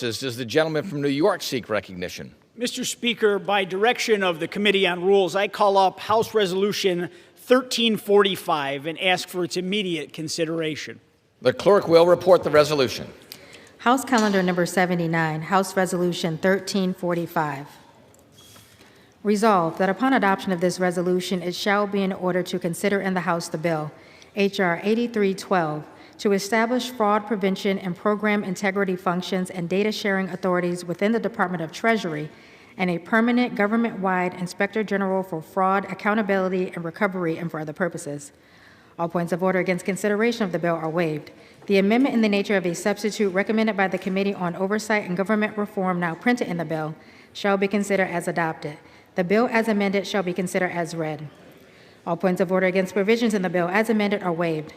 Does the gentleman from New York seek recognition? Mr. Speaker, by direction of the Committee on Rules, I call up House Resolution 1345 and ask for its immediate consideration. The clerk will report the resolution. House Calendar Number 79, House Resolution 1345. Resolved that upon adoption of this resolution, it shall be in order to consider in the House the bill, H.R. 8312, to establish fraud prevention and program integrity functions and data sharing authorities within the Department of Treasury and a permanent government-wide Inspector General for fraud, accountability, and recovery and for other purposes. All points of order against consideration of the bill are waived. The amendment in the nature of a substitute recommended by the Committee on Oversight and Government Reform, now printed in the bill, shall be considered as adopted. The bill as amended shall be considered as read. All points of order against provisions in the bill as amended are waived.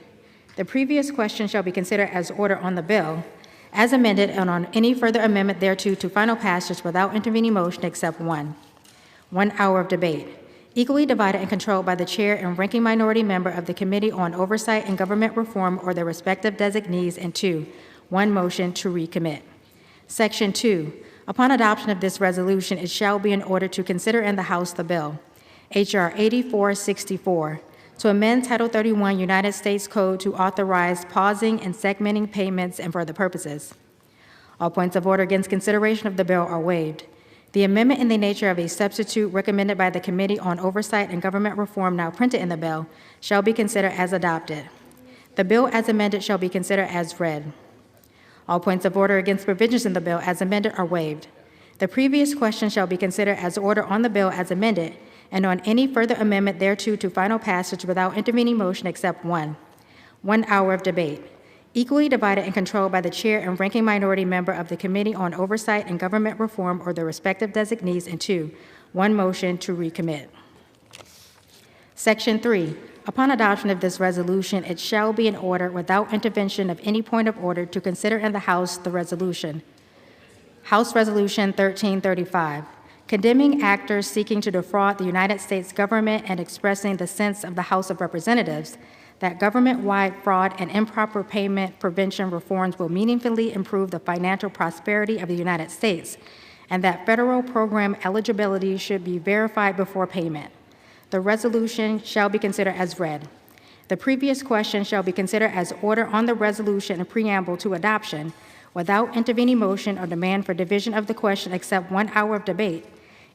The previous question shall be considered as order on the bill, as amended, and on any further amendment thereto to final passage without intervening motion except one. 1 hour of debate, equally divided and controlled by the chair and ranking minority member of the Committee on Oversight and Government Reform or their respective designees, and 2, 1 motion to recommit. Section 2, upon adoption of this resolution, it shall be in order to consider in the House the bill, H.R. 8464, to amend Title 31 United States Code to authorize pausing and segmenting payments and for other purposes. All points of order against consideration of the bill are waived. The amendment in the nature of a substitute recommended by the Committee on Oversight and Government Reform, now printed in the bill, shall be considered as adopted. The bill as amended shall be considered as read. All points of order against provisions in the bill as amended are waived. The previous question shall be considered as order on the bill as amended, and on any further amendment thereto to final passage without intervening motion except one. 1 hour of debate, equally divided and controlled by the chair and ranking minority member of the Committee on Oversight and Government Reform or their respective designees, and 2, 1 motion to recommit. Section 3, upon adoption of this resolution, it shall be in order without intervention of any point of order to consider in the House the resolution. House Resolution 1335, condemning actors seeking to defraud the United States government and expressing the sense of the House of Representatives that government-wide fraud and improper payment prevention reforms will meaningfully improve the financial prosperity of the United States, and that federal program eligibility should be verified before payment. The resolution shall be considered as read. The previous question shall be considered as order on the resolution and preamble to adoption without intervening motion or demand for division of the question except 1 hour of debate,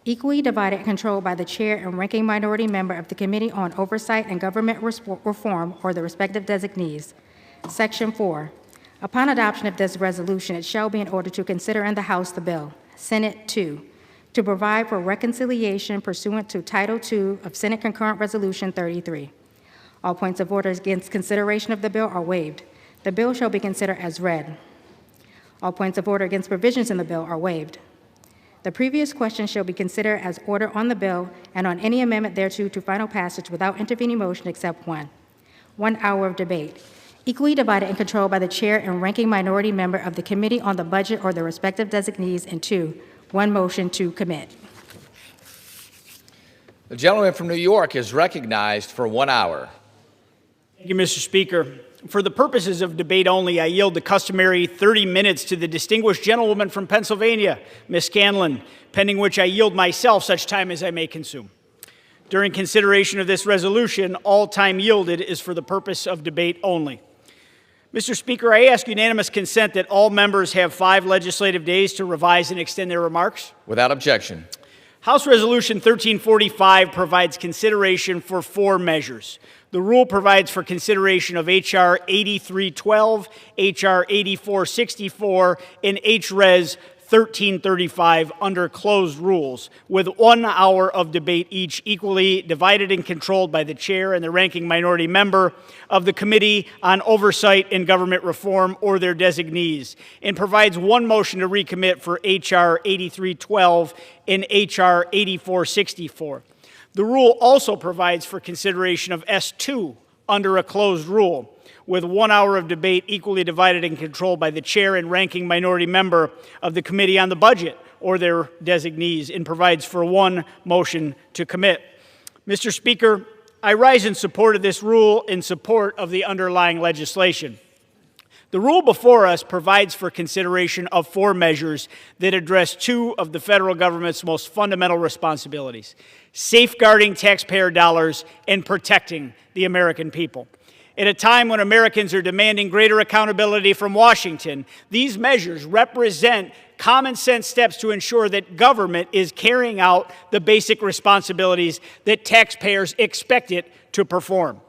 equally divided and controlled by the chair and ranking minority member of the Committee on Oversight and Government Reform or the respective designees. Section 4, upon adoption of this resolution, it shall be in order to consider in the House the bill, Senate 2, to provide for reconciliation pursuant to Title II of Senate Concurrent Resolution 33. All points of order against consideration of the bill are waived. The bill shall be considered as read. All points of order against provisions in the bill are waived. The previous question shall be considered as order on the bill and on any amendment thereto to final passage without intervening motion except one. 1 hour of debate, equally divided and controlled by the chair and ranking minority member of the Committee on the Budget or their respective designees, and 2, 1 motion to commit. The gentleman from New York is recognized for 1 hour. Thank you, Mr. Speaker. For the purposes of debate only, I yield the customary 30 minutes to the distinguished gentlewoman from Pennsylvania, Ms. Scanlon, pending which I yield myself such time as I may consume. During consideration of this resolution, all time yielded is for the purpose of debate only. Mr. Speaker, I ask unanimous consent that all members have 5 legislative days to revise and extend their remarks. Without objection. House Resolution 1345 provides consideration for 4 measures. The rule provides for consideration of H.R. 8312, H.R. 8464, and H.Res. 1335 under closed rules, with 1 hour of debate each, equally divided and controlled by the chair and the ranking minority member of the Committee on Oversight and Government Reform or their designees, and provides 1 motion to recommit for H.R. 8312 and H.R. 8464. The rule also provides for consideration of S2 under a closed rule, with 1 hour of debate equally divided and controlled by the chair and ranking minority member of the Committee on the Budget or their designees, and provides for 1 motion to commit. Mr. Speaker, I rise in support of this rule in support of the underlying legislation. The rule before us provides for consideration of 4 measures that address 2 of the federal government's most fundamental responsibilities: safeguarding taxpayer dollars and protecting the American people. At a time when Americans are demanding greater accountability from Washington, these measures represent common sense steps to ensure that government is carrying out the basic responsibilities that taxpayers expect it to perform.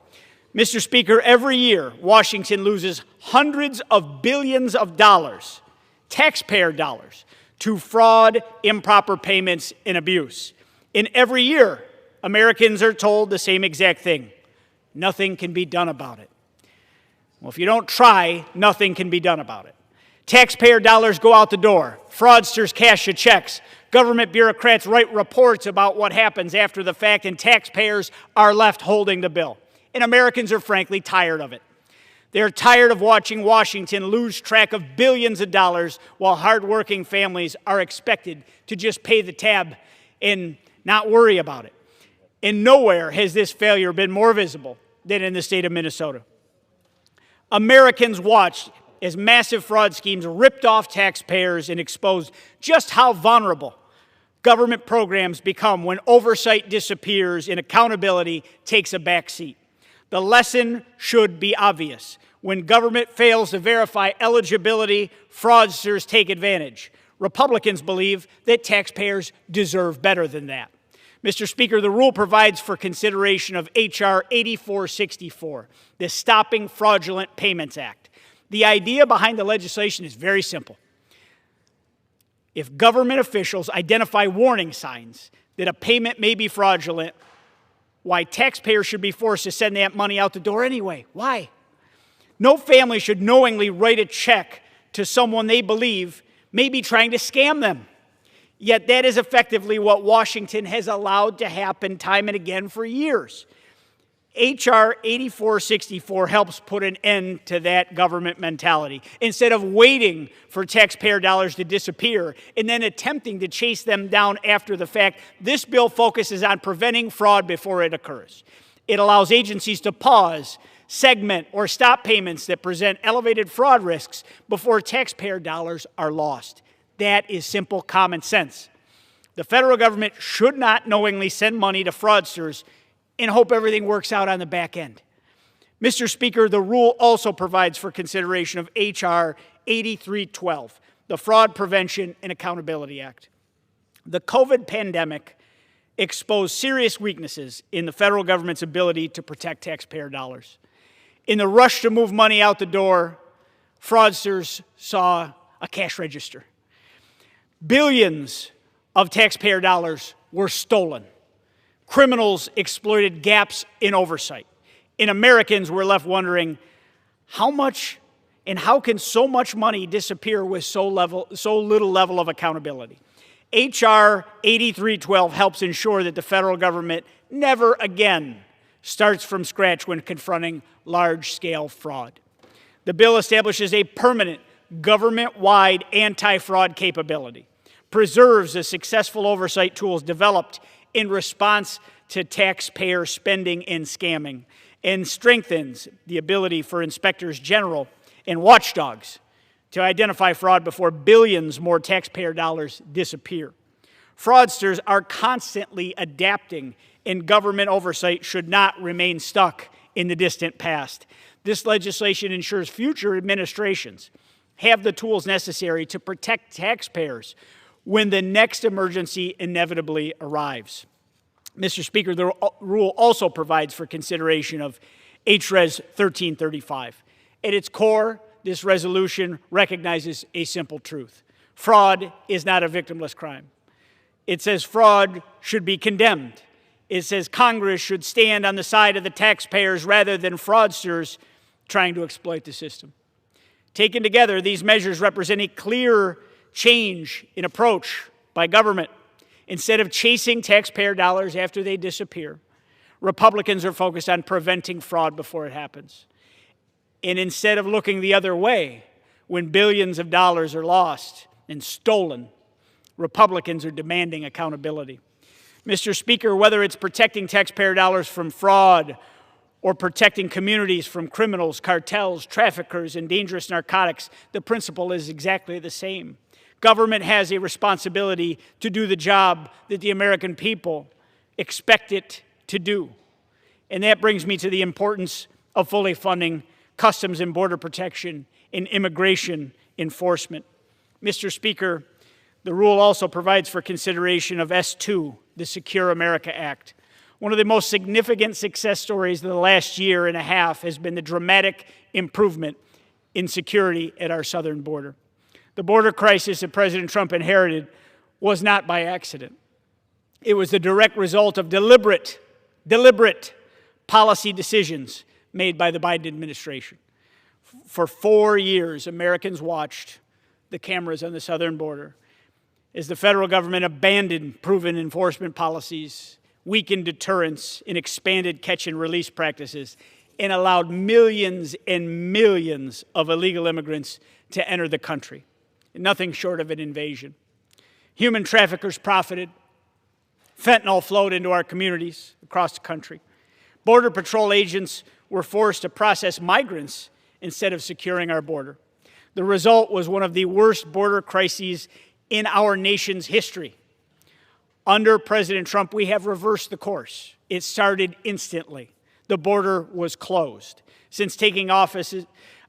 Mr. Speaker, every year, Washington loses hundreds of billions of dollars, taxpayer dollars, to fraud, improper payments, and abuse. And every year, Americans are told the same exact thing: nothing can be done about it. Well, if you don't try, nothing can be done about it. Taxpayer dollars go out the door. Fraudsters cash the checks. Government bureaucrats write reports about what happens after the fact, and taxpayers are left holding the bill. And Americans are frankly tired of it. They're tired of watching Washington lose track of billions of dollars while hardworking families are expected to just pay the tab and not worry about it. And nowhere has this failure been more visible than in the state of Minnesota. Americans watched as massive fraud schemes ripped off taxpayers and exposed just how vulnerable government programs become when oversight disappears and accountability takes a back seat. The lesson should be obvious. When government fails to verify eligibility, fraudsters take advantage. Republicans believe that taxpayers deserve better than that. Mr. Speaker, the rule provides for consideration of H.R. 8464, the Stopping Fraudulent Payments Act. The idea behind the legislation is very simple. If government officials identify warning signs that a payment may be fraudulent, why taxpayers should be forced to send that money out the door anyway? Why? No family should knowingly write a check to someone they believe may be trying to scam them. Yet that is effectively what Washington has allowed to happen time and again for years. H.R. 8464 helps put an end to that government mentality. Instead of waiting for taxpayer dollars to disappear and then attempting to chase them down after the fact, this bill focuses on preventing fraud before it occurs. It allows agencies to pause, segment, or stop payments that present elevated fraud risks before taxpayer dollars are lost. That is simple common sense. The federal government should not knowingly send money to fraudsters and hope everything works out on the back end. Mr. Speaker, the rule also provides for consideration of H.R. 8312, the Fraud Prevention and Accountability Act. The COVID pandemic exposed serious weaknesses in the federal government's ability to protect taxpayer dollars. In the rush to move money out the door, fraudsters saw a cash register. Billions of taxpayer dollars were stolen. Criminals exploited gaps in oversight, and Americans were left wondering how much and how can so much money disappear with so little level of accountability. H.R. 8312 helps ensure that the federal government never again starts from scratch when confronting large-scale fraud. The bill establishes a permanent government-wide anti-fraud capability, preserves the successful oversight tools developed in response to taxpayer spending and scamming, and strengthens the ability for inspectors general and watchdogs to identify fraud before billions more taxpayer dollars disappear. Fraudsters are constantly adapting, and government oversight should not remain stuck in the distant past. This legislation ensures future administrations have the tools necessary to protect taxpayers when the next emergency inevitably arrives. Mr. Speaker, the rule also provides for consideration of HRES 1335. At its core, this resolution recognizes a simple truth. Fraud is not a victimless crime. It says fraud should be condemned. It says Congress should stand on the side of the taxpayers rather than fraudsters trying to exploit the system. Taken together, these measures represent a clear change in approach by government. Instead of chasing taxpayer dollars after they disappear, Republicans are focused on preventing fraud before it happens. And instead of looking the other way when billions of dollars are lost and stolen, Republicans are demanding accountability. Mr. Speaker, whether it's protecting taxpayer dollars from fraud or protecting communities from criminals, cartels, traffickers, and dangerous narcotics, the principle is exactly the same. Government has a responsibility to do the job that the American people expect it to do. And that brings me to the importance of fully funding Customs and Border Protection and immigration enforcement. Mr. Speaker, the rule also provides for consideration of S2, the Secure America Act. One of the most significant success stories of the last year and a half has been the dramatic improvement in security at our southern border. The border crisis that President Trump inherited was not by accident. It was the direct result of deliberate policy decisions made by the Biden administration. For 4 years, Americans watched the cameras on the southern border as the federal government abandoned proven enforcement policies, weakened deterrence, and expanded catch and release practices, and allowed millions and millions of illegal immigrants to enter the country. Nothing short of an invasion. Human traffickers profited. Fentanyl flowed into our communities across the country. Border Patrol agents were forced to process migrants instead of securing our border. The result was one of the worst border crises in our nation's history. Under President Trump, we have reversed the course. It started instantly. The border was closed. Since taking office,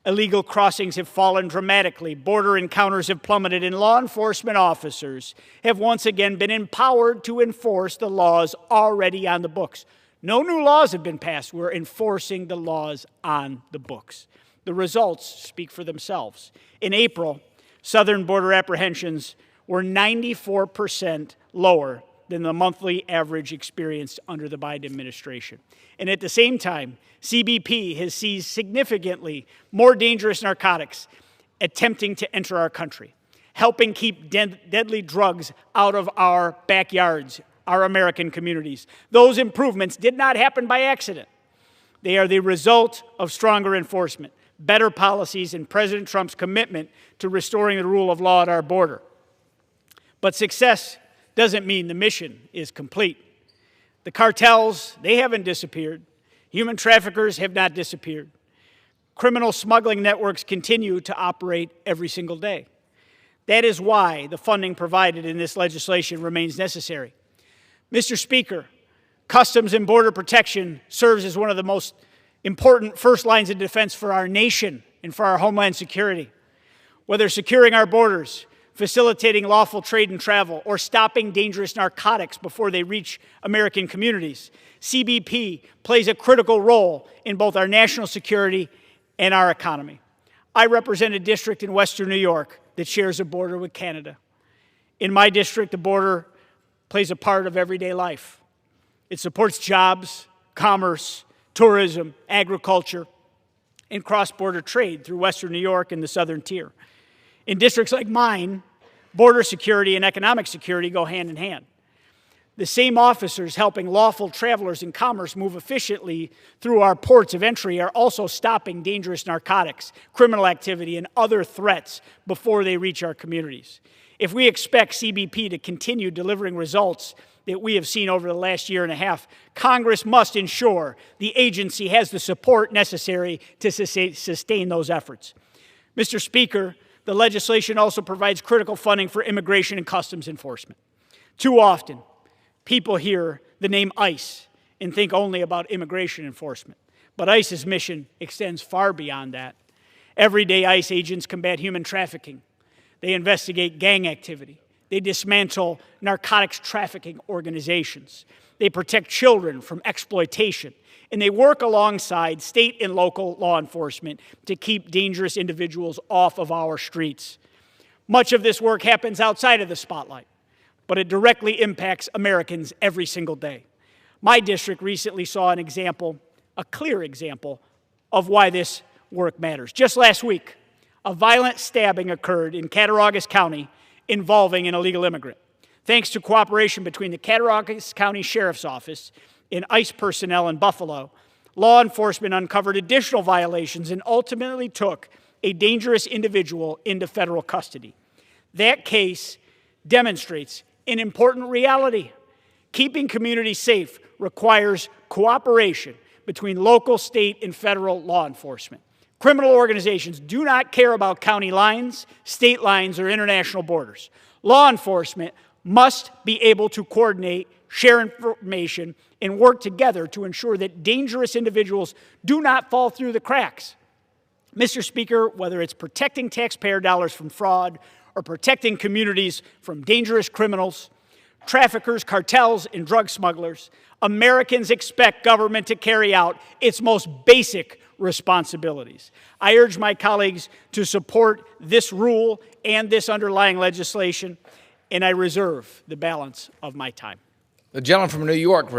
illegal crossings have fallen dramatically. Border encounters have plummeted, and law enforcement officers have once again been empowered to enforce the laws already on the books. No new laws have been passed. We're enforcing the laws on the books. The results speak for themselves. In April, southern border apprehensions were 94% lower than the monthly average experienced under the Biden administration. And at the same time, CBP has seized significantly more dangerous narcotics attempting to enter our country, helping keep deadly drugs out of our backyards, our American communities. Those improvements did not happen by accident. They are the result of stronger enforcement, better policies, and President Trump's commitment to restoring the rule of law at our border. But success doesn't mean the mission is complete. The cartels, they haven't disappeared. Human traffickers have not disappeared. Criminal smuggling networks continue to operate every single day. That is why the funding provided in this legislation remains necessary. Mr. Speaker, Customs and Border Protection serves as one of the most important first lines of defense for our nation and for our homeland security. Whether securing our borders, facilitating lawful trade and travel, or stopping dangerous narcotics before they reach American communities, CBP plays a critical role in both our national security and our economy. I represent a district in Western New York that shares a border with Canada. In my district, the border plays a part of everyday life. It supports jobs, commerce, tourism, agriculture, and cross-border trade through Western New York and the Southern Tier. In districts like mine, border security and economic security go hand in hand. The same officers helping lawful travelers and commerce move efficiently through our ports of entry are also stopping dangerous narcotics, criminal activity, and other threats before they reach our communities. If we expect CBP to continue delivering results that we have seen over the last year and a half, Congress must ensure the agency has the support necessary to sustain those efforts. Mr. Speaker, the legislation also provides critical funding for immigration and customs enforcement. Too often, people hear the name ICE and think only about immigration enforcement. But ICE's mission extends far beyond that. Every day, ICE agents combat human trafficking. They investigate gang activity. They dismantle narcotics trafficking organizations. They protect children from exploitation. And they work alongside state and local law enforcement to keep dangerous individuals off of our streets. Much of this work happens outside of the spotlight, but it directly impacts Americans every single day. My district recently saw an example, a clear example, of why this work matters. Just last week, a violent stabbing occurred in Cattaraugus County involving an illegal immigrant. Thanks to cooperation between the Cattaraugus County Sheriff's Office and ICE personnel in Buffalo, law enforcement uncovered additional violations and ultimately took a dangerous individual into federal custody. That case demonstrates an important reality. Keeping communities safe requires cooperation between local, state, and federal law enforcement. Criminal organizations do not care about county lines, state lines, or international borders. Law enforcement must be able to coordinate, share information, and work together to ensure that dangerous individuals do not fall through the cracks. Mr. Speaker, whether it's protecting taxpayer dollars from fraud or protecting communities from dangerous criminals, traffickers, cartels, and drug smugglers, Americans expect government to carry out its most basic responsibilities. I urge my colleagues to support this rule and this underlying legislation, and I reserve the balance of my time. The gentleman from New York.